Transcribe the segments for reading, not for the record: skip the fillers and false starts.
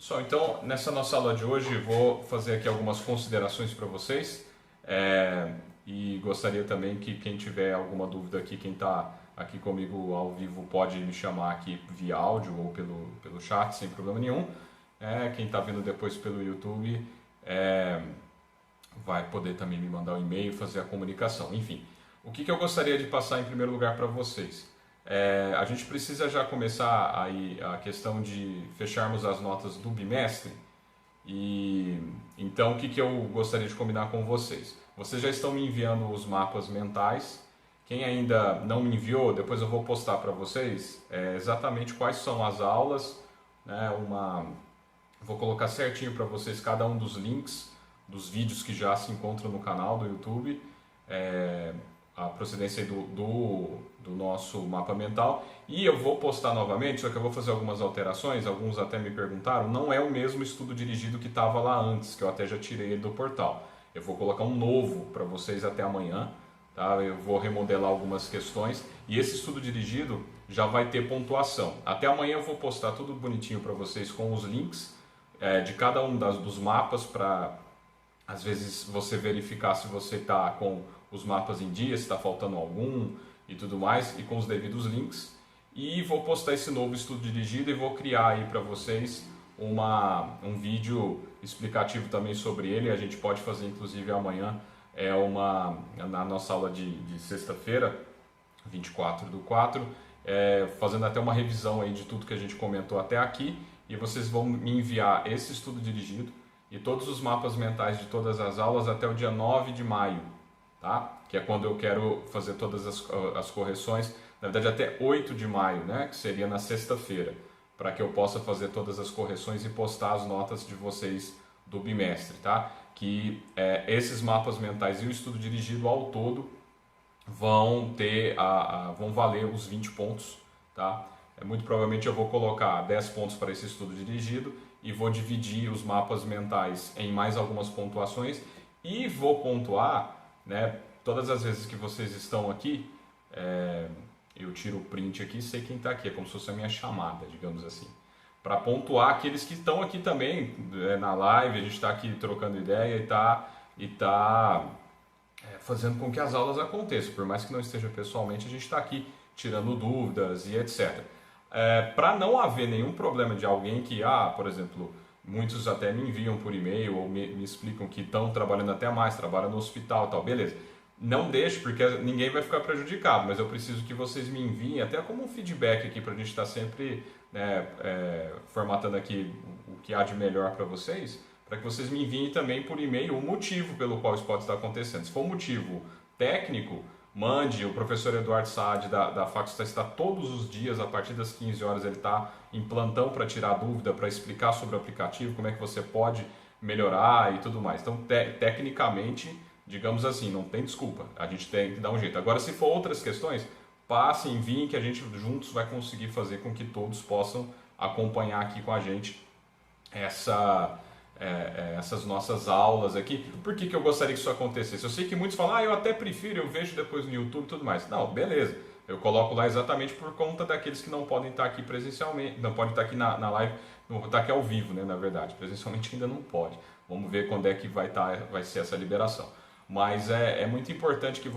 Pessoal, então nessa nossa aula de hoje vou fazer aqui algumas considerações para vocês e gostaria também que quem tiver alguma dúvida aqui, quem está aqui comigo ao vivo pode me chamar aqui via áudio ou pelo chat sem problema nenhum. Quem está vendo depois pelo YouTube vai poder também me mandar um e-mail, fazer a comunicação. Enfim, o que eu gostaria de passar em primeiro lugar para vocês? A gente precisa já começar aí a questão de fecharmos as notas do bimestre e então o que eu gostaria de combinar com vocês? Vocês já estão me enviando os mapas mentais. Quem ainda não me enviou, depois eu vou postar para vocês exatamente quais são as aulas, né? Vou colocar certinho para vocês cada um dos links dos vídeos que já se encontram no canal do YouTube. A procedência do nosso mapa mental, e eu vou postar novamente, só que eu vou fazer algumas alterações. Alguns até me perguntaram, não é o mesmo estudo dirigido que estava lá antes, que eu até já tirei ele do portal. Eu vou colocar um novo para vocês até amanhã, tá? Eu vou remodelar algumas questões e esse estudo dirigido já vai ter pontuação. Até amanhã eu vou postar tudo bonitinho para vocês com os links de cada um dos mapas, para às vezes você verificar se você está com os mapas em dia, se está faltando algum e tudo mais, e com os devidos links. E vou postar esse novo estudo dirigido e vou criar aí para vocês um vídeo explicativo também sobre ele. A gente pode fazer inclusive amanhã, na nossa aula de sexta-feira, 24/4, fazendo até uma revisão aí de tudo que a gente comentou até aqui, e vocês vão me enviar esse estudo dirigido e todos os mapas mentais de todas as aulas até o dia 9 de maio. Tá? Que é quando eu quero fazer todas as correções, na verdade até 8 de maio, né? Que seria na sexta-feira, para que eu possa fazer todas as correções e postar as notas de vocês do bimestre, tá? Que esses mapas mentais e o estudo dirigido ao todo vão vão valer os 20 pontos, tá? Muito provavelmente eu vou colocar 10 pontos para esse estudo dirigido e vou dividir os mapas mentais em mais algumas pontuações e vou pontuar, né, todas as vezes que vocês estão aqui. Eu tiro o print aqui, sei quem está aqui, é como se fosse a minha chamada, digamos assim, para pontuar aqueles que estão aqui também na live. A gente está aqui trocando ideia e tá fazendo com que as aulas aconteçam, por mais que não esteja pessoalmente, a gente está aqui tirando dúvidas e etc. Para não haver nenhum problema de alguém que, por exemplo, muitos até me enviam por e-mail ou me explicam que estão trabalhando até mais, trabalham no hospital e tal, beleza. Não deixe, porque ninguém vai ficar prejudicado, mas eu preciso que vocês me enviem até como um feedback aqui, para a gente estar sempre formatando aqui o que há de melhor para vocês, para que vocês me enviem também por e-mail o motivo pelo qual isso pode estar acontecendo. Se for um motivo técnico, mande. O professor Eduardo Saad da Faculdade está todos os dias, a partir das 15 horas, ele está em plantão para tirar dúvida, para explicar sobre o aplicativo, como é que você pode melhorar e tudo mais. Então, tecnicamente, digamos assim, não tem desculpa, a gente tem que dar um jeito. Agora, se for outras questões, passem, enviem, que a gente juntos vai conseguir fazer com que todos possam acompanhar aqui com a gente essas nossas aulas aqui. Por que eu gostaria que isso acontecesse? Eu sei que muitos falam, eu até prefiro, eu vejo depois no YouTube e tudo mais. Não, beleza, eu coloco lá exatamente por conta daqueles que não podem estar aqui presencialmente, não podem estar aqui na live, não vou estar aqui ao vivo, né, na verdade, presencialmente ainda não pode. Vamos ver quando é que vai ser essa liberação. Mas é muito importante que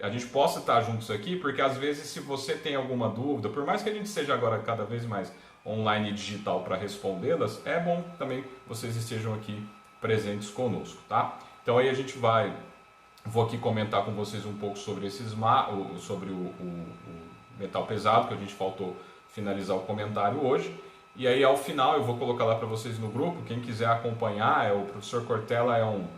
a gente possa estar juntos aqui, porque às vezes, se você tem alguma dúvida, por mais que a gente seja agora cada vez mais online e digital para respondê-las, é bom também que vocês estejam aqui presentes conosco, tá? Então aí vou aqui comentar com vocês um pouco sobre sobre o metal pesado, que a gente faltou finalizar o comentário hoje. E aí ao final eu vou colocar lá para vocês no grupo, quem quiser acompanhar, o professor Cortella é um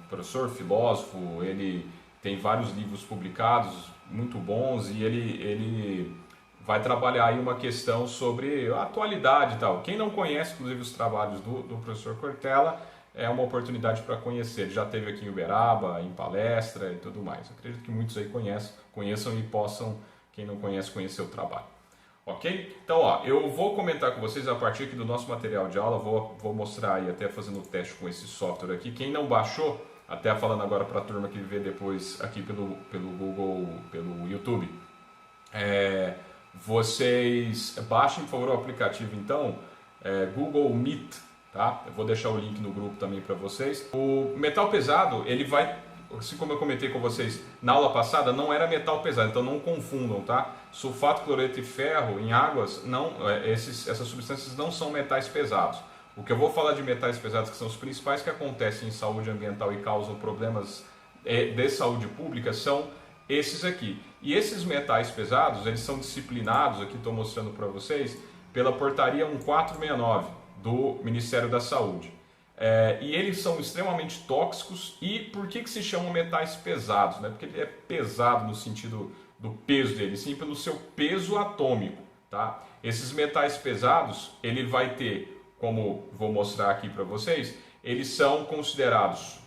professor, filósofo, ele tem vários livros publicados muito bons e ele vai trabalhar aí uma questão sobre a atualidade e tal. Quem não conhece, inclusive, os trabalhos do professor Cortella, é uma oportunidade para conhecer. Ele já esteve aqui em Uberaba, em palestra e tudo mais. Eu acredito que muitos aí conheçam e possam, quem não conhece, conhecer o trabalho. Ok? Então, eu vou comentar com vocês a partir aqui do nosso material de aula, vou mostrar aí, até fazendo o teste com esse software aqui. Quem não baixou, até falando agora para a turma que vê depois aqui pelo Google, pelo YouTube, vocês baixem, por favor, o aplicativo, então, Google Meet, tá? Eu vou deixar o link no grupo também para vocês. O metal pesado, ele vai, assim como eu comentei com vocês na aula passada, não era metal pesado, então não confundam, tá? Sulfato, cloreto e ferro em águas, essas substâncias não são metais pesados. O que eu vou falar de metais pesados, que são os principais que acontecem em saúde ambiental e causam problemas de saúde pública, são esses aqui. E esses metais pesados, eles são disciplinados, aqui estou mostrando para vocês, pela portaria 1469 do Ministério da Saúde. E eles são extremamente tóxicos. E por que se chamam metais pesados? Né? Porque ele é pesado no sentido do peso dele, sim pelo seu peso atômico. Tá? Esses metais pesados, ele vai ter, como vou mostrar aqui para vocês, eles são considerados,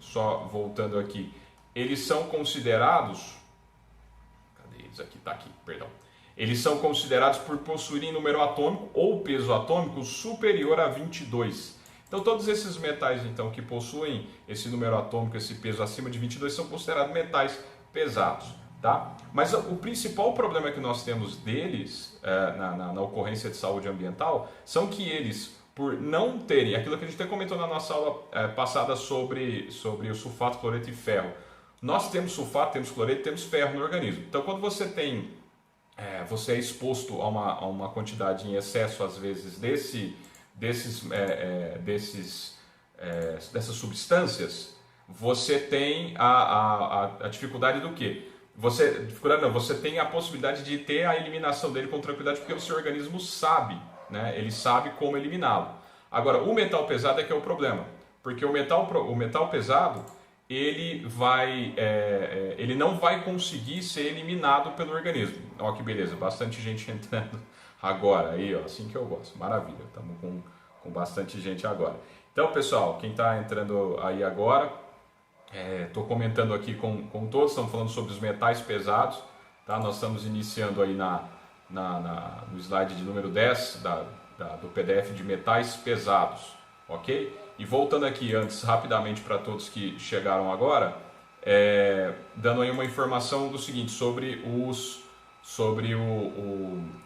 só voltando aqui, eles são considerados, cadê eles? Aqui, tá aqui, perdão. Eles são considerados por possuírem número atômico ou peso atômico superior a 22. Então todos esses metais então que possuem esse número atômico, esse peso acima de 22, são considerados metais pesados. Tá? Mas o principal problema que nós temos deles na ocorrência de saúde ambiental são que eles, por não terem, aquilo que a gente até comentou na nossa aula passada sobre o sulfato, cloreto e ferro. Nós temos sulfato, temos cloreto, temos ferro no organismo. Então quando você tem você é exposto a uma quantidade em excesso, às vezes, dessas substâncias, você tem a dificuldade do quê? Você tem a possibilidade de ter a eliminação dele com tranquilidade, porque o seu organismo sabe, né? Ele sabe como eliminá-lo. Agora, o metal pesado é que é o problema, porque o metal pesado, ele não vai conseguir ser eliminado pelo organismo. Olha que beleza, bastante gente entrando agora aí, ó, assim que eu gosto, maravilha, estamos com bastante gente agora. Então, pessoal, quem está entrando aí agora, estou comentando aqui com todos, estamos falando sobre os metais pesados, tá? Nós estamos iniciando aí no slide de número 10 do PDF de metais pesados, ok? E voltando aqui antes, rapidamente para todos que chegaram agora, dando aí uma informação do seguinte, sobre o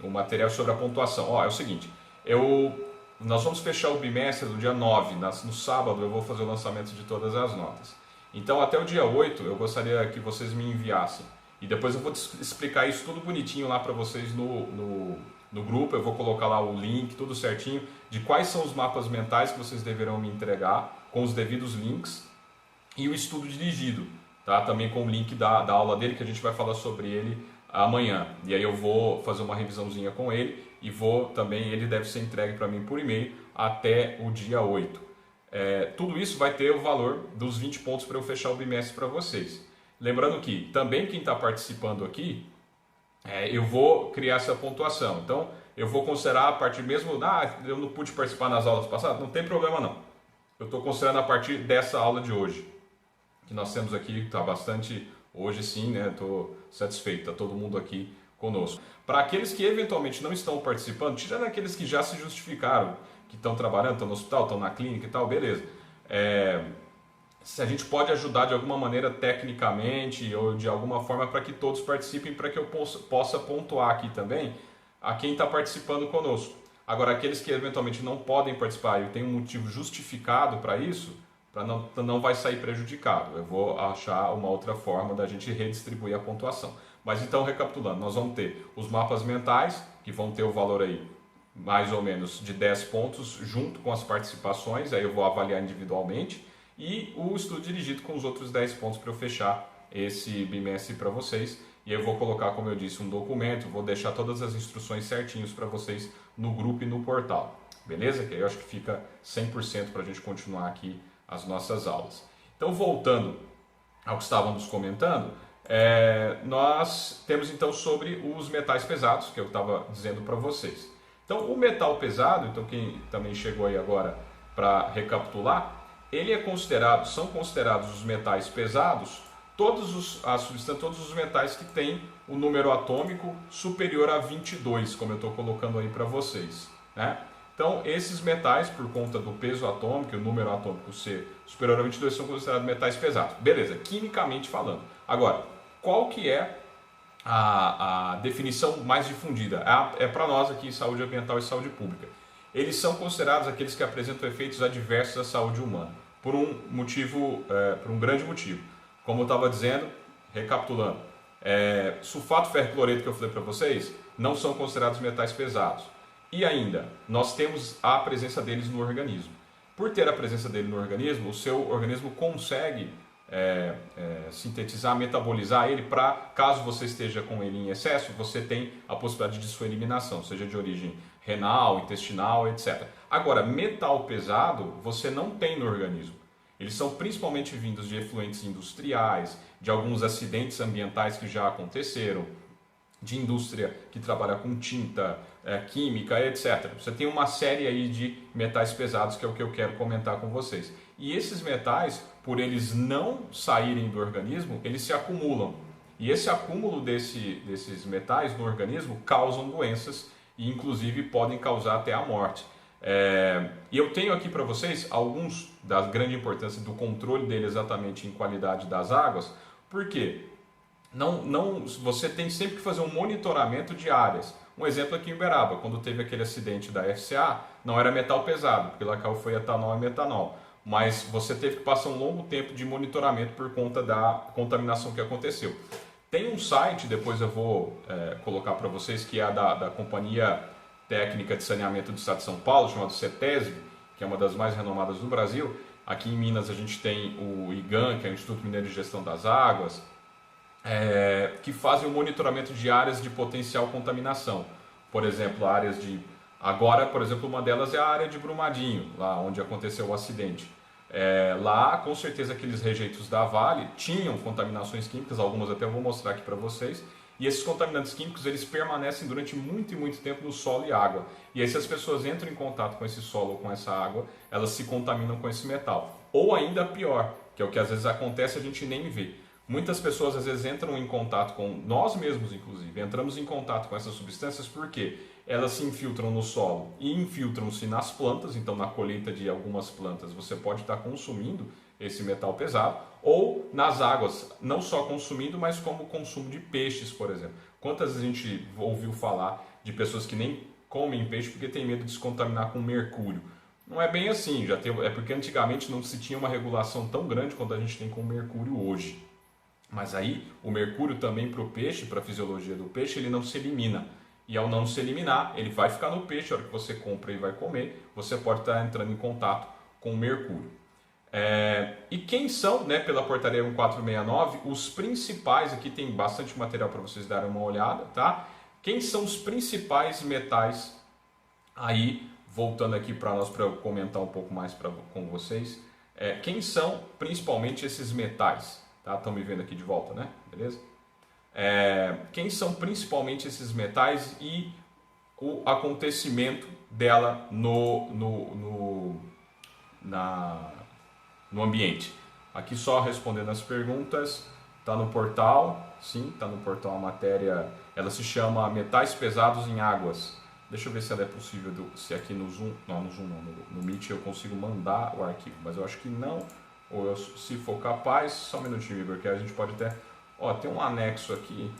material, sobre a pontuação. Ó, é o seguinte, nós vamos fechar o bimestre no dia 9, no sábado eu vou fazer o lançamento de todas as notas. Então até o dia 8 eu gostaria que vocês me enviassem, e depois eu vou explicar isso tudo bonitinho lá para vocês no grupo, eu vou colocar lá o link, tudo certinho, de quais são os mapas mentais que vocês deverão me entregar, com os devidos links, e o estudo dirigido, tá? Também com o link da aula dele, que a gente vai falar sobre ele amanhã. E aí eu vou fazer uma revisãozinha com ele, e ele deve ser entregue para mim por e-mail até o dia 8. Tudo isso vai ter o valor dos 20 pontos para eu fechar o bimestre para vocês. Lembrando que também quem está participando aqui, eu vou criar essa pontuação. Então, eu vou considerar a partir mesmo... eu não pude participar nas aulas passadas, não tem problema não. Eu estou considerando a partir dessa aula de hoje, que nós temos aqui, está bastante... Hoje sim, né? Estou satisfeito, está todo mundo aqui conosco. Para aqueles que eventualmente não estão participando, tirando aqueles que já se justificaram, que estão trabalhando, estão no hospital, estão na clínica e tal, beleza. Se a gente pode ajudar de alguma maneira tecnicamente ou de alguma forma para que todos participem, para que eu possa pontuar aqui também a quem está participando conosco. Agora, aqueles que eventualmente não podem participar e tem um motivo justificado para isso, não vai sair prejudicado. Eu vou achar uma outra forma da gente redistribuir a pontuação. Mas então, recapitulando, nós vamos ter os mapas mentais, que vão ter o valor aí mais ou menos de 10 pontos, junto com as participações, aí eu vou avaliar individualmente, e o estudo dirigido com os outros 10 pontos para eu fechar esse bimestre para vocês. E eu vou colocar, como eu disse, um documento, vou deixar todas as instruções certinhos para vocês no grupo e no portal. Beleza? Que aí eu acho que fica 100% para a gente continuar aqui as nossas aulas. Então, voltando ao que estávamos comentando, nós temos então sobre os metais pesados, que eu estava dizendo para vocês. Então, o metal pesado, então quem também chegou aí agora para recapitular, são considerados os metais pesados todos os metais que têm o número atômico superior a 22, como eu estou colocando aí para vocês, né? Então, esses metais, por conta do peso atômico, o número atômico ser superior a 22, são considerados metais pesados. Beleza, quimicamente falando. Agora, qual que é a definição mais difundida? Para nós aqui em saúde ambiental e saúde pública. eles são considerados aqueles que apresentam efeitos adversos à saúde humana, por um motivo, por um grande motivo. Como eu estava dizendo, recapitulando, sulfato ferricloreto que eu falei para vocês, não são considerados metais pesados. E ainda, nós temos a presença deles no organismo. Por ter a presença dele no organismo, o seu organismo consegue sintetizar, metabolizar ele para, caso você esteja com ele em excesso, você tem a possibilidade de sua eliminação, seja de origem renal, intestinal, etc. Agora, metal pesado você não tem no organismo. Eles são principalmente vindos de efluentes industriais, de alguns acidentes ambientais que já aconteceram, de indústria que trabalha com tinta, química, etc. Você tem uma série aí de metais pesados que é o que eu quero comentar com vocês. E esses metais, por eles não saírem do organismo, eles se acumulam. E esse acúmulo desses metais no organismo causam doenças e inclusive podem causar até a morte. E eu tenho aqui para vocês alguns da grande importância do controle dele exatamente em qualidade das águas, porque você tem sempre que fazer um monitoramento de áreas. Um exemplo aqui em Uberaba, quando teve aquele acidente da FCA, não era metal pesado, porque lá foi etanol e metanol, mas você teve que passar um longo tempo de monitoramento por conta da contaminação que aconteceu. Tem um site, depois eu vou colocar para vocês, que é da Companhia Técnica de Saneamento do Estado de São Paulo, chamado CETESB, que é uma das mais renomadas do Brasil. Aqui em Minas a gente tem o IGAM, que é o Instituto Mineiro de Gestão das Águas, que fazem o monitoramento de áreas de potencial contaminação. Por exemplo, áreas de... Agora, por exemplo, uma delas é a área de Brumadinho, lá onde aconteceu o acidente. Lá, com certeza, aqueles rejeitos da Vale tinham contaminações químicas, algumas até eu vou mostrar aqui para vocês, e esses contaminantes químicos eles permanecem durante muito e muito tempo no solo e água. E aí, se as pessoas entram em contato com esse solo ou com essa água, elas se contaminam com esse metal. Ou ainda pior, que é o que às vezes acontece e a gente nem vê. Muitas pessoas às vezes entram em contato com, nós mesmos inclusive, entramos em contato com essas substâncias porque elas se infiltram no solo e infiltram-se nas plantas, então na colheita de algumas plantas você pode estar consumindo esse metal pesado, ou nas águas, não só consumindo, mas como consumo de peixes, por exemplo. Quantas vezes a gente ouviu falar de pessoas que nem comem peixe porque tem medo de se contaminar com mercúrio? Não é bem assim, é porque antigamente não se tinha uma regulação tão grande quanto a gente tem com o mercúrio hoje. Mas aí o mercúrio também para o peixe, para a fisiologia do peixe, ele não se elimina. E ao não se eliminar, ele vai ficar no peixe, a hora que você compra e vai comer, você pode estar entrando em contato com o mercúrio. E quem são, né, pela portaria 1469, os principais, aqui tem bastante material para vocês darem uma olhada, tá? Quem são os principais metais aí, voltando aqui para nós, para eu comentar um pouco mais com vocês, quem são principalmente esses metais? Tá? Estão me vendo aqui de volta, né? Beleza? Quem são principalmente esses metais e o acontecimento dela no ambiente? Aqui só respondendo as perguntas, está no portal, sim, está no portal a matéria, ela se chama Metais Pesados em Águas. Deixa eu ver se ela é possível, se aqui no Zoom, não, no Zoom não, no Meet eu consigo mandar o arquivo, mas eu acho que não. Ou se for capaz, só um minutinho, Igor, que a gente pode até... tem um anexo aqui.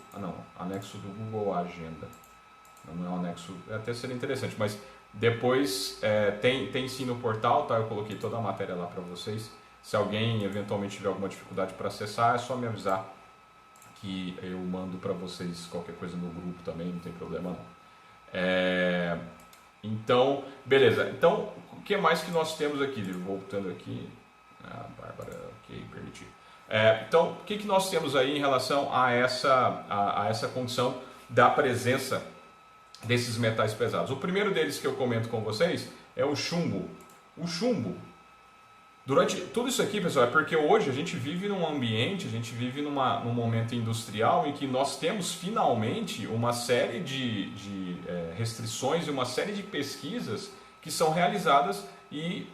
Anexo do Google Agenda. Não é um anexo, até seria interessante, mas depois tem sim no portal, tá? Eu coloquei toda a matéria lá para vocês. Se alguém eventualmente tiver alguma dificuldade para acessar, é só me avisar que eu mando para vocês qualquer coisa no grupo também, não tem problema não. Então, beleza. Então, o que mais que nós temos aqui? Voltando aqui... Bárbara, ok, permitiu. Então, o que nós temos aí em relação a essa condição da presença desses metais pesados? O primeiro deles que eu comento com vocês é o chumbo. O chumbo, durante tudo isso aqui, pessoal, é porque hoje a gente vive num ambiente, a gente vive num momento industrial em que nós temos finalmente uma série de restrições e uma série de pesquisas que são realizadas e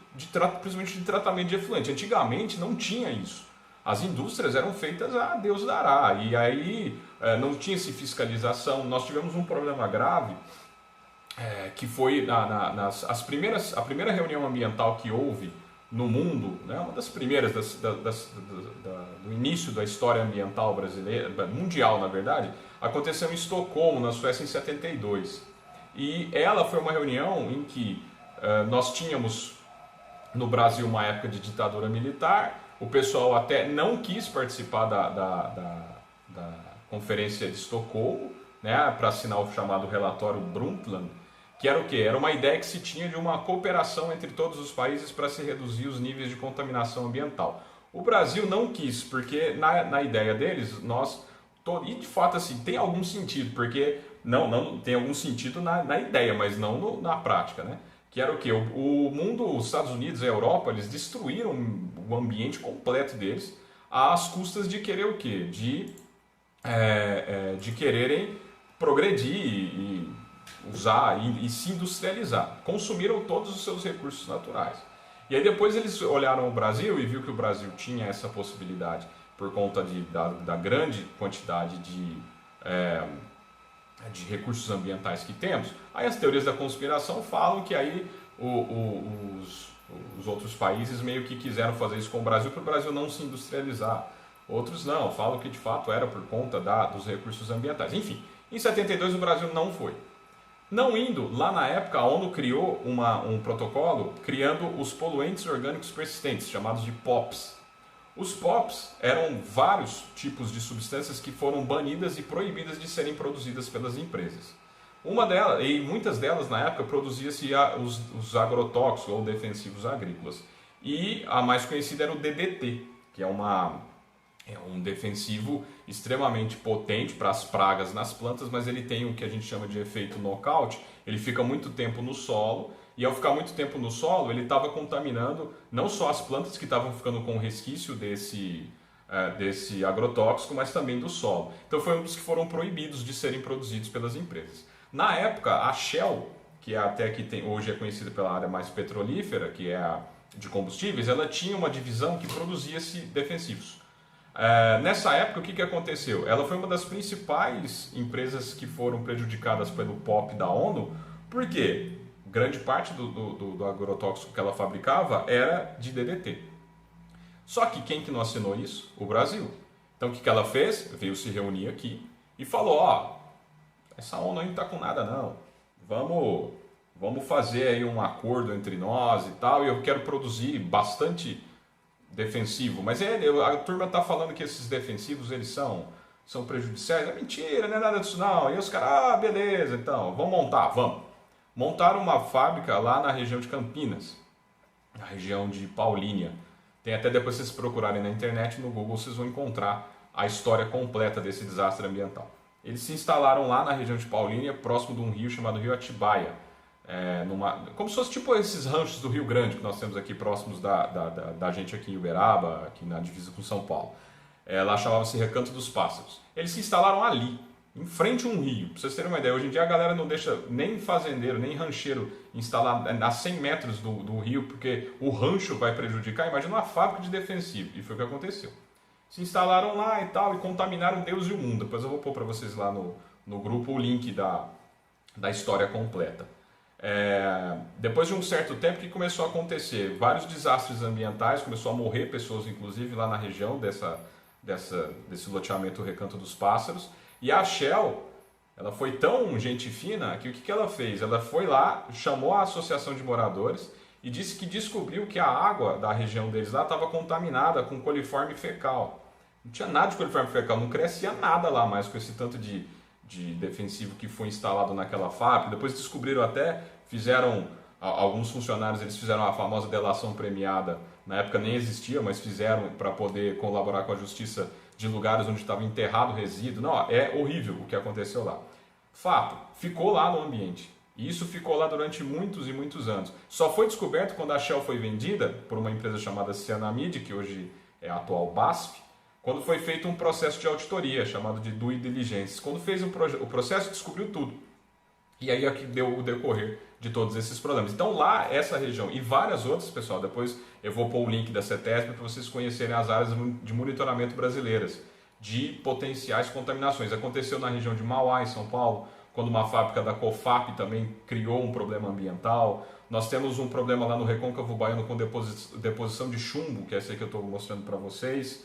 principalmente de tratamento de efluente. Antigamente não tinha isso. As indústrias eram feitas a Deus dará, e aí não tinha essa fiscalização. Nós tivemos um problema grave, que foi a primeira reunião ambiental que houve no mundo, né, uma das primeiras do início da história ambiental brasileira, mundial na verdade, aconteceu em Estocolmo, na Suécia, em 72. E ela foi uma reunião em que nós tínhamos no Brasil uma época de ditadura militar, o pessoal até não quis participar da Conferência de Estocolmo, né, para assinar o chamado relatório Brundtland, que era o quê? Era uma ideia que se tinha de uma cooperação entre todos os países para se reduzir os níveis de contaminação ambiental. O Brasil não quis, porque na ideia deles, e de fato assim, tem algum sentido, porque não tem algum sentido na ideia, mas não na prática, né? Que era o quê? O mundo, os Estados Unidos, a Europa, eles destruíram o ambiente completo deles às custas de querer o quê? De quererem progredir e usar e se industrializar. Consumiram todos os seus recursos naturais. E aí depois eles olharam o Brasil e viu que o Brasil tinha essa possibilidade por conta da grande quantidade de recursos ambientais que temos. Aí as teorias da conspiração falam que aí os outros países meio que quiseram fazer isso com o Brasil para o Brasil não se industrializar. Outros não, falam que de fato era por conta dos recursos ambientais. Enfim, em 72 o Brasil não foi. Não indo, lá na época a ONU criou um protocolo criando os poluentes orgânicos persistentes, chamados de POPs. Os POPs eram vários tipos de substâncias que foram banidas e proibidas de serem produzidas pelas empresas. Uma delas, e muitas delas na época, produzia-se os agrotóxicos ou defensivos agrícolas. E a mais conhecida era o DDT, que é um defensivo extremamente potente para as pragas nas plantas, mas ele tem o que a gente chama de efeito knockout. Ele fica muito tempo no solo, e ao ficar muito tempo no solo, ele estava contaminando não só as plantas que estavam ficando com resquício desse agrotóxico, mas também do solo. Então foi um dos que foram proibidos de serem produzidos pelas empresas. Na época, a Shell, que até que hoje é conhecida pela área mais petrolífera, que é a de combustíveis, ela tinha uma divisão que produzia-se defensivos. Nessa época, o que aconteceu? Ela foi uma das principais empresas que foram prejudicadas pelo POP da ONU, porque grande parte do agrotóxico que ela fabricava era de DDT. Só que quem que não assinou isso? O Brasil. Então o que ela fez? Veio se reunir aqui e falou, essa ONU aí não está com nada não, vamos fazer aí um acordo entre nós e tal, e eu quero produzir bastante defensivo, mas a turma está falando que esses defensivos eles são prejudiciais. É mentira, não é nada disso não. E os caras, beleza, então, vamos. Montaram uma fábrica lá na região de Campinas, na região de Paulínia. Tem até depois vocês procurarem na internet, no Google, vocês vão encontrar a história completa desse desastre ambiental. Eles se instalaram lá na região de Paulínia, próximo de um rio chamado Rio Atibaia. Como se fosse tipo esses ranchos do Rio Grande que nós temos aqui próximos da gente aqui em Uberaba, aqui na divisa com São Paulo. Lá chamava-se Recanto dos Pássaros. Eles se instalaram ali, em frente a um rio. Para vocês terem uma ideia, hoje em dia a galera não deixa nem fazendeiro, nem rancheiro instalar a 100 metros do rio, porque o rancho vai prejudicar. Imagina uma fábrica de defensivo, e foi o que aconteceu. Se instalaram lá e tal, e contaminaram Deus e o mundo. Depois eu vou pôr para vocês lá no grupo o link da história completa. Depois de um certo tempo, o que começou a acontecer? Vários desastres ambientais, começou a morrer pessoas, inclusive, lá na região desse loteamento Recanto dos Pássaros. E a Shell, ela foi tão gente fina que o que ela fez? Ela foi lá, chamou a associação de moradores e disse que descobriu que a água da região deles lá estava contaminada com coliforme fecal. Não tinha nada de coliforme fecal, não crescia nada lá mais com esse tanto de defensivo que foi instalado naquela fábrica. Depois descobriram alguns funcionários, eles fizeram a famosa delação premiada, na época nem existia, mas fizeram para poder colaborar com a justiça de lugares onde estava enterrado resíduo. Não, é horrível o que aconteceu lá. Fato, ficou lá no ambiente. E isso ficou lá durante muitos e muitos anos. Só foi descoberto quando a Shell foi vendida por uma empresa chamada Cyanamid, que hoje é a atual BASF, quando foi feito um processo de auditoria, chamado de due diligence. Quando fez o processo, descobriu tudo. E aí é que deu o decorrer de todos esses problemas. Então lá, essa região e várias outras, pessoal, depois eu vou pôr o link da CETESB para vocês conhecerem as áreas de monitoramento brasileiras de potenciais contaminações. Aconteceu na região de Mauá, em São Paulo, quando uma fábrica da COFAP também criou um problema ambiental. Nós temos um problema lá no Recôncavo Baiano com deposição de chumbo, que é esse aí que eu estou mostrando para vocês.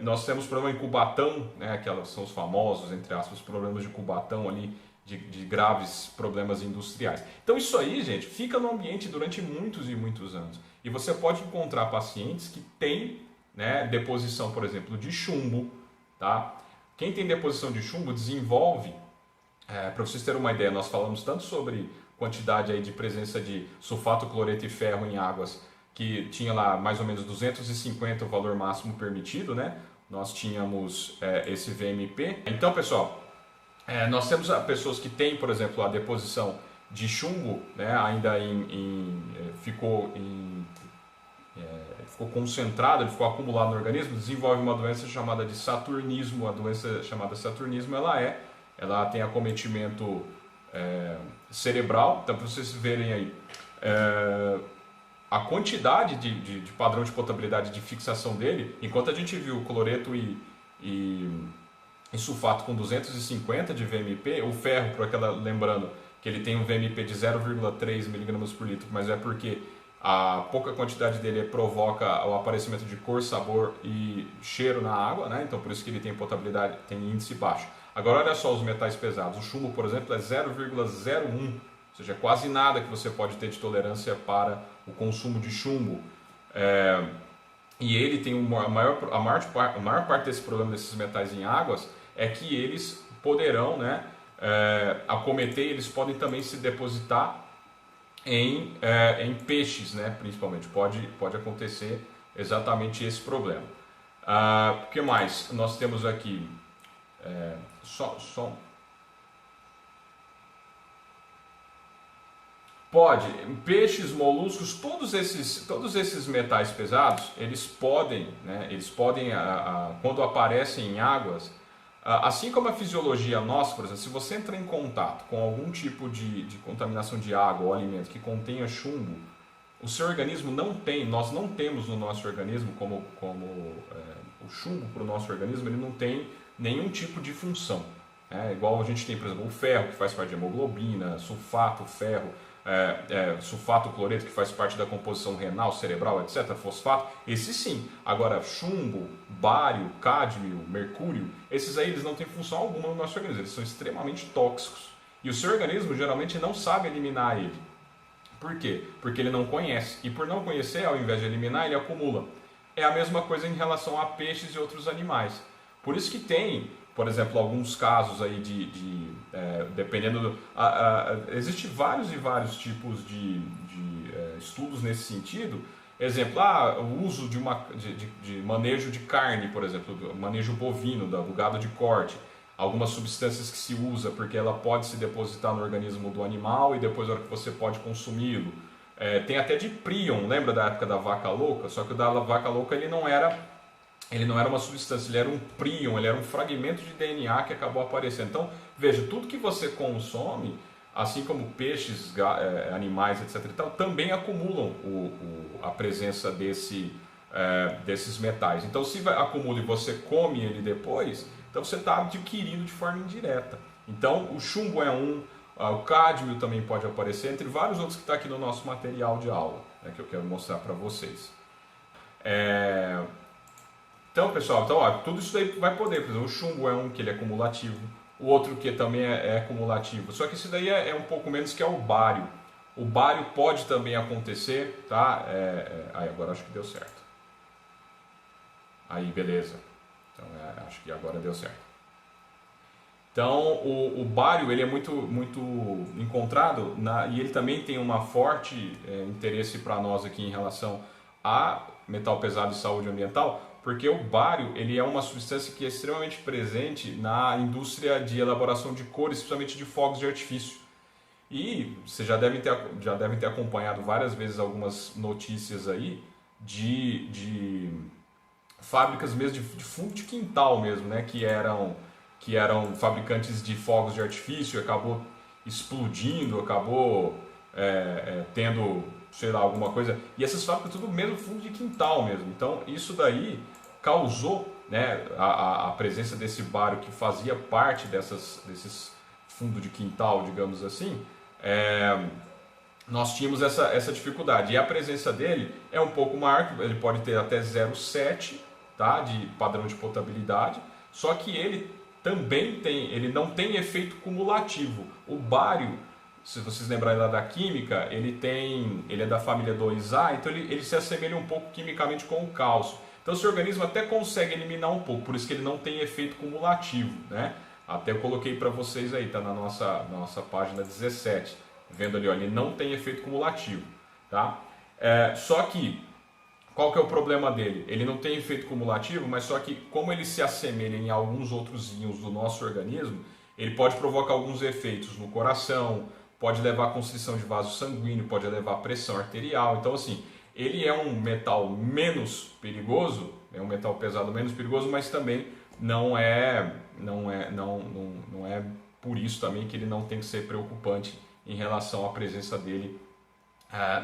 Nós temos problema em Cubatão, né, que são os famosos, entre aspas, problemas de Cubatão ali, de graves problemas industriais. Então isso aí, gente, fica no ambiente durante muitos e muitos anos. E você pode encontrar pacientes que têm, né, deposição, por exemplo, de chumbo, tá? Quem tem deposição de chumbo desenvolve, para vocês terem uma ideia, nós falamos tanto sobre quantidade aí de presença de sulfato, cloreto e ferro em águas, que tinha lá mais ou menos 250 o valor máximo permitido, né? Nós tínhamos esse VMP. Então, pessoal, nós temos pessoas que têm, por exemplo, a deposição de chumbo, né, ainda ficou concentrado, ficou acumulado no organismo, desenvolve uma doença chamada de saturnismo. A doença chamada saturnismo, ela tem acometimento cerebral. Então, para vocês verem aí, a quantidade de padrão de potabilidade de fixação dele, enquanto a gente viu cloreto e sulfato com 250 de VMP, o ferro, lembrando que ele tem um VMP de 0,3 mg por litro, mas é porque a pouca quantidade dele provoca o aparecimento de cor, sabor e cheiro na água, né? Então por isso que ele tem potabilidade, tem índice baixo. Agora olha só os metais pesados. O chumbo, por exemplo, é 0,01, ou seja, é quase nada que você pode ter de tolerância para o consumo de chumbo. E ele tem a maior parte desse problema desses metais em águas é que eles poderão, né, acometer, eles podem também se depositar em peixes, né, principalmente. Pode acontecer exatamente esse problema. O que mais nós temos aqui? Pode, peixes, moluscos, todos esses metais pesados, eles podem, né, quando aparecem em águas, assim como a fisiologia nossa, por exemplo, se você entra em contato com algum tipo de contaminação de água ou alimento que contenha chumbo, o seu organismo nós não temos no nosso organismo, como o chumbo para o nosso organismo, ele não tem nenhum tipo de função. Igual a gente tem, por exemplo, o ferro, que faz parte de hemoglobina, sulfato, ferro, sulfato, cloreto, que faz parte da composição renal, cerebral, etc., fosfato, esse sim. Agora, chumbo, bário, cádmio, mercúrio, esses aí eles não têm função alguma no nosso organismo, eles são extremamente tóxicos. E o seu organismo geralmente não sabe eliminar ele. Por quê? Porque ele não conhece. E por não conhecer, ao invés de eliminar, ele acumula. É a mesma coisa em relação a peixes e outros animais. Por isso que tem, por exemplo, alguns casos aí dependendo existe vários e vários tipos de estudos nesse sentido. Exemplo, o uso de manejo de carne, por exemplo, manejo bovino, do gado de corte. Algumas substâncias que se usa porque ela pode se depositar no organismo do animal e depois a hora que você pode consumi-lo. Tem até de prion, lembra da época da vaca louca? Só que o da vaca louca ele não era uma substância, ele era um prion, ele era um fragmento de DNA que acabou aparecendo. Então, veja, tudo que você consome, assim como peixes, animais, etc. e tal, também acumulam a presença desses metais. Então, se acumula e você come ele depois, então você está adquirindo de forma indireta. Então, o chumbo é o cádmio também pode aparecer, entre vários outros que está aqui no nosso material de aula, né, que eu quero mostrar para vocês. Então, pessoal, tudo isso daí vai poder. Por exemplo, o chumbo é um que ele é cumulativo, o outro que também é cumulativo. Só que esse daí é um pouco menos, que é o bário. O bário pode também acontecer, tá? Aí, agora acho que deu certo. Aí, beleza. Então, acho que agora deu certo. Então, o bário ele é muito, muito encontrado e ele também tem uma forte interesse para nós aqui em relação a metal pesado e saúde ambiental, porque o bário ele é uma substância que é extremamente presente na indústria de elaboração de cores, especialmente de fogos de artifício. E vocês já devem ter acompanhado várias vezes algumas notícias aí de fábricas mesmo de fundo de quintal mesmo, né, que eram fabricantes de fogos de artifício, acabou explodindo, acabou tendo, sei lá, alguma coisa. E essas fábricas tudo mesmo fundo de quintal mesmo. Então isso daí causou, né, a presença desse bário que fazia parte desses fundos de quintal, digamos assim. Nós tínhamos essa dificuldade. E a presença dele é um pouco maior, ele pode ter até 0,7, tá, de padrão de potabilidade, só que ele também ele não tem efeito cumulativo. O bário, se vocês lembrarem lá da química, ele é da família 2A, então ele se assemelha um pouco quimicamente com o cálcio. Então o seu organismo até consegue eliminar um pouco, por isso que ele não tem efeito cumulativo, né? Até eu coloquei para vocês aí, tá na nossa página 17, vendo ali, ó, ele não tem efeito cumulativo, tá? Só que, qual que é o problema dele? Ele não tem efeito cumulativo, mas só que como ele se assemelha em alguns outros íons do nosso organismo, ele pode provocar alguns efeitos no coração, pode levar a constrição de vaso sanguíneo, pode levar a pressão arterial. Então, assim, ele é um metal menos perigoso, é um metal pesado menos perigoso, mas também não é por isso também que ele não tem que ser preocupante em relação à presença dele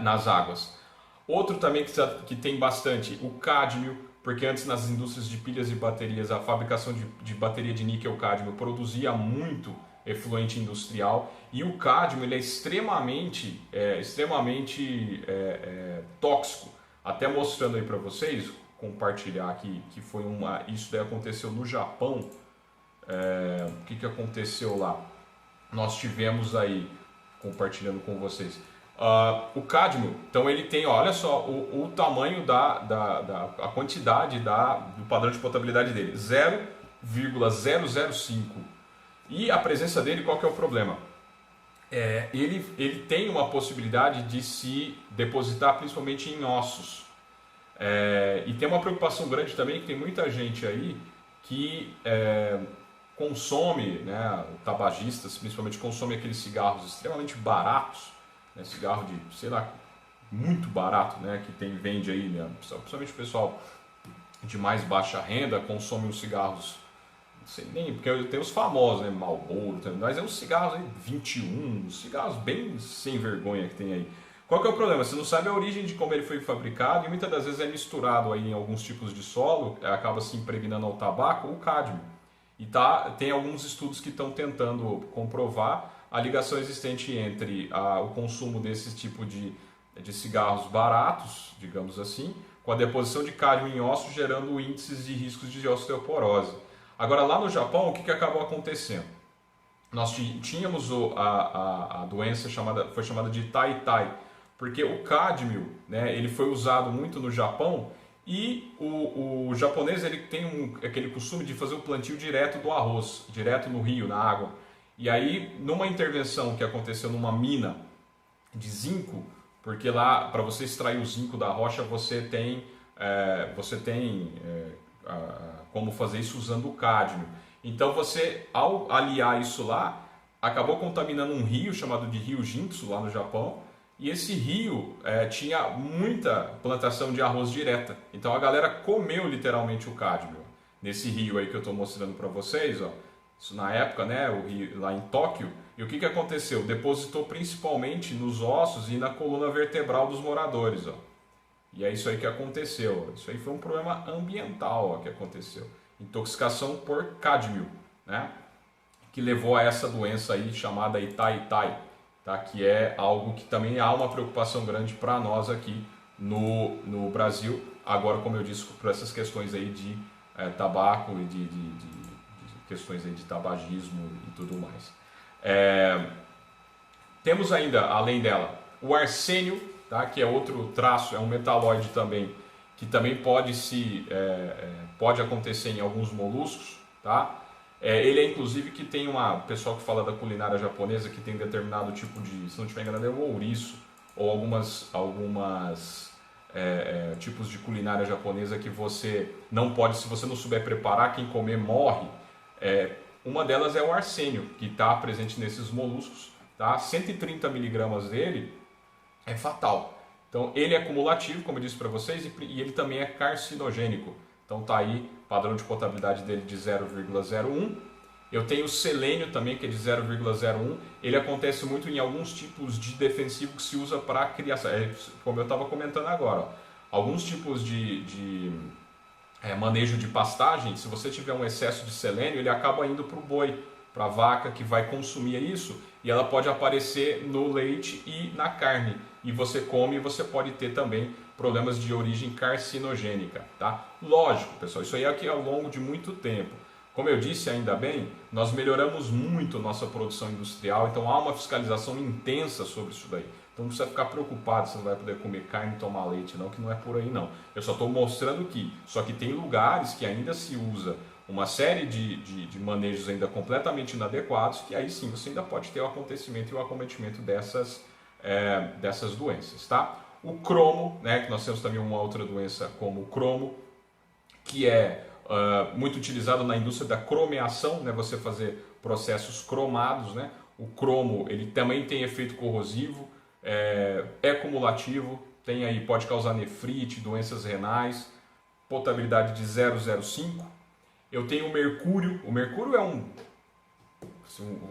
nas águas. Outro também que tem bastante, o cádmio, porque antes nas indústrias de pilhas e baterias, a fabricação de bateria de níquel-cádmio produzia muito efluente industrial, e o cádmio ele é extremamente tóxico. Até mostrando aí para vocês, compartilhar aqui, que foi isso daí aconteceu no Japão. O que aconteceu lá? Nós tivemos aí, compartilhando com vocês, o cádmio, então ele tem, olha só, o tamanho a quantidade do padrão de potabilidade dele, 0,005. E a presença dele, qual que é o problema? Ele tem uma possibilidade de se depositar principalmente em ossos. E tem uma preocupação grande também, que tem muita gente aí que consome, né, tabagistas, principalmente consome aqueles cigarros extremamente baratos, né, cigarro de, sei lá, muito barato, né, que vende aí, né, principalmente o pessoal de mais baixa renda consome os cigarros. Não sei nem, porque tem os famosos, né? Marlboro, mas é uns cigarros aí, 21, uns cigarros bem sem vergonha que tem aí. Qual que é o problema? Você não sabe a origem de como ele foi fabricado e muitas das vezes é misturado aí em alguns tipos de solo, acaba se impregnando ao tabaco ou cádmio. E tem alguns estudos que estão tentando comprovar a ligação existente entre o consumo desse tipo de cigarros baratos, digamos assim, com a deposição de cádmio em ossos, gerando índices de riscos de osteoporose. Agora, lá no Japão, o que acabou acontecendo? Nós tínhamos a doença foi chamada de Tai-Tai, porque o cádmio, né, ele foi usado muito no Japão e o japonês ele tem aquele costume de fazer o plantio direto do arroz, direto no rio, na água. E aí, numa intervenção que aconteceu numa mina de zinco, porque lá, para você extrair o zinco da rocha, você tem como fazer isso usando o cádmio. Então você, ao aliar isso lá, acabou contaminando um rio chamado de Rio Jintsu, lá no Japão, e esse rio tinha muita plantação de arroz direta. Então a galera comeu literalmente o cádmio. Nesse rio aí que eu estou mostrando para vocês, ó, isso na época, né, o rio, lá em Tóquio, e o que aconteceu? Depositou principalmente nos ossos e na coluna vertebral dos moradores, ó. E é isso aí que aconteceu. Isso aí foi um problema ambiental, ó, que aconteceu. Intoxicação por cádmio, né? Que levou a essa doença aí chamada Tai-Tai, tá? Que é algo que também há uma preocupação grande para nós aqui no Brasil. Agora, como eu disse, por essas questões aí de tabaco e de questões aí de tabagismo e tudo mais. Temos ainda, além dela, o arsênio, tá? Que é outro traço, é um metalóide também, que também pode acontecer em alguns moluscos, tá? Ele é inclusive que tem pessoal que fala da culinária japonesa que tem determinado tipo de, se não estiver enganado, é o ouriço, ou algumas tipos de culinária japonesa que você não pode, se você não souber preparar, quem comer morre. Uma delas é o arsênio, que está presente nesses moluscos, tá? 130 miligramas dele é fatal. Então ele é cumulativo, como eu disse para vocês, e ele também é carcinogênico. Então tá aí, padrão de potabilidade dele de 0,01. Eu tenho o selênio também, que é de 0,01. Ele acontece muito em alguns tipos de defensivo que se usa para criação. Como eu estava comentando agora, ó. Alguns tipos de manejo de pastagem, se você tiver um excesso de selênio, ele acaba indo para o boi, para a vaca que vai consumir isso, e ela pode aparecer no leite e na carne. E você come e você pode ter também problemas de origem carcinogênica, tá? Lógico, pessoal, isso aí é aqui ao longo de muito tempo. Como eu disse, ainda bem, nós melhoramos muito nossa produção industrial, então há uma fiscalização intensa sobre isso daí. Então não precisa ficar preocupado se não vai poder comer carne e tomar leite, não, que não é por aí não. Eu só estou mostrando que, só que tem lugares que ainda se usa uma série de manejos ainda completamente inadequados, que aí sim você ainda pode ter o acontecimento e o acometimento dessas doenças, tá? O cromo, né, que nós temos também uma outra doença como o cromo, que é muito utilizado na indústria da cromeação, né, você fazer processos cromados, né? O cromo ele também tem efeito corrosivo, é cumulativo, tem aí, pode causar nefrite, doenças renais, potabilidade de 0,05. Eu tenho o mercúrio é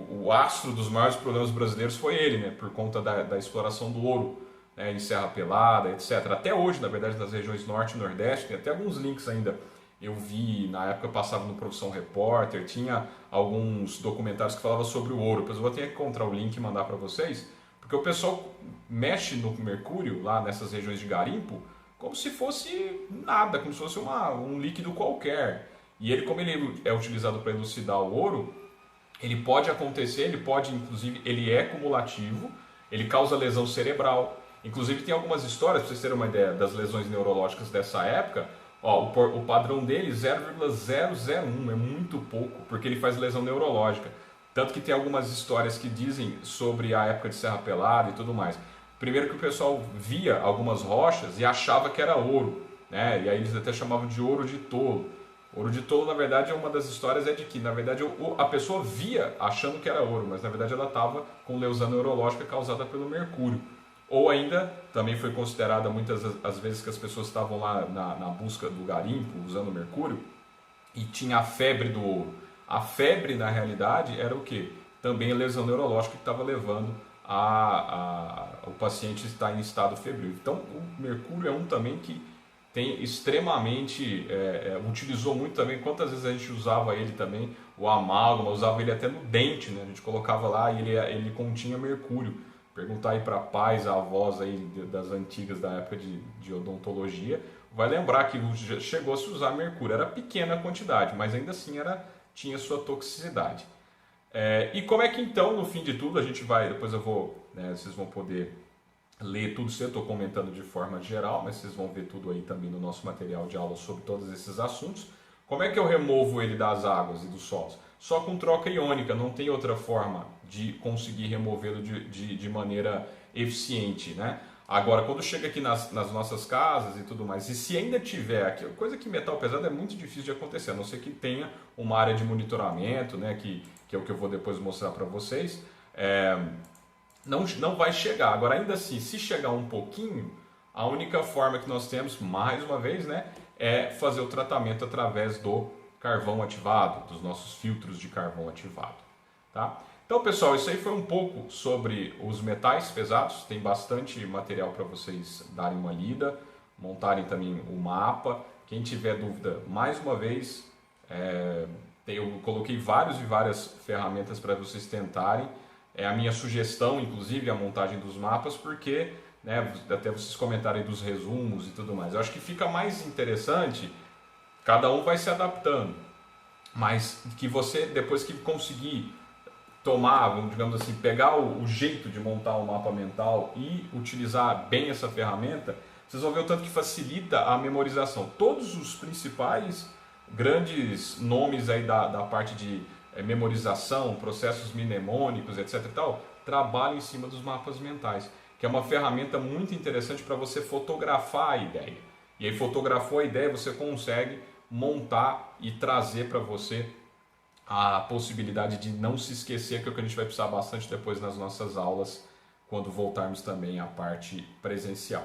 o astro dos maiores problemas brasileiros foi ele, né, por conta da exploração do ouro, né, em Serra Pelada, etc. Até hoje, na verdade, nas regiões norte e nordeste, tem até alguns links ainda. Eu vi, na época eu passava no Profissão Repórter, tinha alguns documentários que falavam sobre o ouro. Depois eu vou ter que encontrar o link e mandar para vocês, porque o pessoal mexe no mercúrio, lá nessas regiões de garimpo, como se fosse nada, como se fosse um líquido qualquer. E ele, como ele é utilizado para elucidar o ouro, ele pode acontecer, inclusive, ele é cumulativo, ele causa lesão cerebral. Inclusive tem algumas histórias, para vocês terem uma ideia das lesões neurológicas dessa época, ó, o padrão dele 0,001, é muito pouco, porque ele faz lesão neurológica. Tanto que tem algumas histórias que dizem sobre a época de Serra Pelada e tudo mais. Primeiro que o pessoal via algumas rochas e achava que era ouro, né? E aí eles até chamavam de ouro de tolo. Ouro de tolo, na verdade, uma das histórias é de que, na verdade, a pessoa via achando que era ouro, mas na verdade ela estava com lesão neurológica causada pelo mercúrio. Ou ainda, também foi considerada muitas as vezes que as pessoas estavam lá na busca do garimpo, usando mercúrio, e tinha a febre do ouro. A febre, na realidade, era o quê? Também a lesão neurológica que estava levando o paciente a estar em estado febril. Então, o mercúrio é um também que tem extremamente, utilizou muito também, quantas vezes a gente usava ele também, o amálgama, usava ele até no dente, né? A gente colocava lá e ele continha mercúrio. Perguntar aí para pais, avós aí das antigas, da época de odontologia, vai lembrar que chegou a se usar mercúrio, era pequena a quantidade, mas ainda assim tinha sua toxicidade. E como é que então, no fim de tudo, a gente vai, depois vocês vão poder ler tudo isso, eu estou comentando de forma geral, mas vocês vão ver tudo aí também no nosso material de aula sobre todos esses assuntos. Como é que eu removo ele das águas e dos solos? Só com troca iônica, não tem outra forma de conseguir removê-lo de maneira eficiente, né? Agora, quando chega aqui nas nossas casas e tudo mais, e se ainda tiver aqui, coisa que metal pesado é muito difícil de acontecer, a não ser que tenha uma área de monitoramento, né, que é o que eu vou depois mostrar para vocês, não vai chegar. Agora, ainda assim, se chegar um pouquinho, a única forma que nós temos, mais uma vez, né, é fazer o tratamento através do carvão ativado, dos nossos filtros de carvão ativado, tá? Então, pessoal, isso aí foi um pouco sobre os metais pesados. Tem bastante material para vocês darem uma lida, montarem também o mapa. Quem tiver dúvida, mais uma vez, eu coloquei várias ferramentas para vocês tentarem. É a minha sugestão, inclusive, a montagem dos mapas, porque, né, até vocês comentarem dos resumos e tudo mais. Eu acho que fica mais interessante, cada um vai se adaptando, mas que você, depois que conseguir tomar, digamos assim, pegar o jeito de montar um mapa mental e utilizar bem essa ferramenta, vocês vão ver o tanto que facilita a memorização. Todos os principais grandes nomes aí da parte de memorização, processos mnemônicos, etc. e tal, trabalham em cima dos mapas mentais, que é uma ferramenta muito interessante para você fotografar a ideia. E aí, fotografou a ideia, você consegue montar e trazer para você a possibilidade de não se esquecer, que é o que a gente vai precisar bastante depois nas nossas aulas, quando voltarmos também à parte presencial.